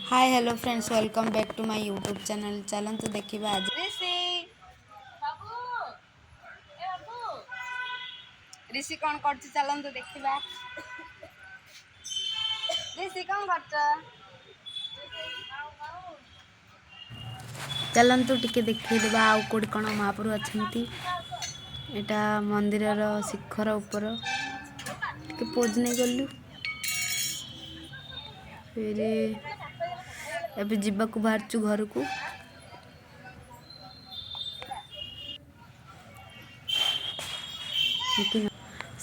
Hi hello friends welcome back to my YouTube channel. चलते देखा आज ऋषि कौन कर चलते देखा ऋषि कौन कर चलतु टिके देखा आउ कौट कौन महाप्रभु अच्छा यहाँ मंदिर शिखर उपर टे पोज नहीं गलु फिर एबे जीवाकू बाहरचु घर को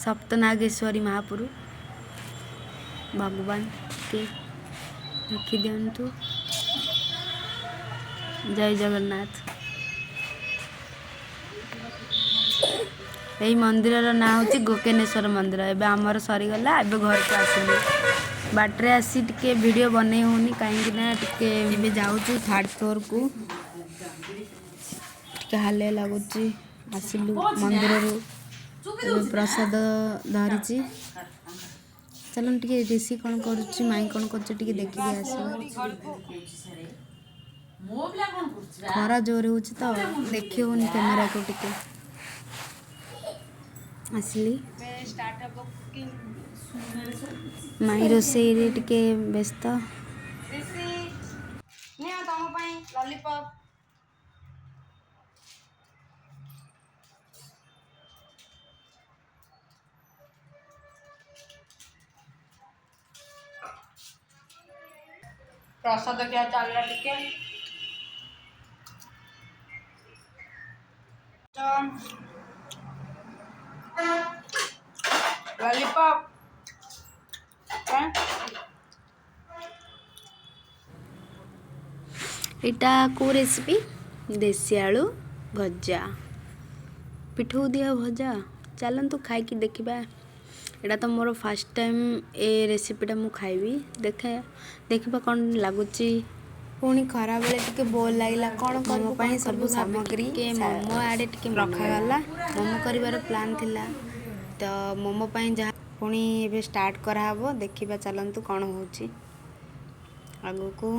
सप्तनागेश्वरी महाप्रभु भगवान के देखी दिंतु। जय जगन्नाथ। यही मंदिर ना हूँ गोकर्णेश्वर मंदिर। एबे आमर सरीगला एबे घर को आसिलु बाटरे आसी टिके वीडियो बनै होनी कहीं ना टिके एबे जाऊँ थर्ड फ्लोर को टिके हाले लगुच आसिलु मंदिर प्रसाद धरी चलन टिके ऋषि कौन करुच्ची माई कौन कर देखिए आस खरा जोर हो तो देखी होनी कैमेरा को टिके आसली माई रोसे टिके व्यस्त लॉलीपॉप प्रसाद क्या चल रहा टिके लॉलीपॉप इटा को रेसिपी देसी आलू भजा पिठू दिया भजा चलतु खाई देखा। एटा तो मोर फर्स्ट टाइम ए रेसिपीटा मु खाइबी देखा कौन लगुच पुणी खरा बेले टिके बोल लगे कौन मोमो सब सामग्री के मोमो आड़े टिके रखागला मोमो कर प्लान थिला तो मोमो जहाँ पुणी एबे स्टार्ट कराहब देखा चलतु कौन होची आगु को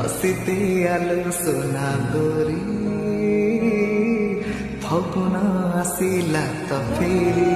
हसी दियालु सोना गोरी फगुन आसिला तो फेरी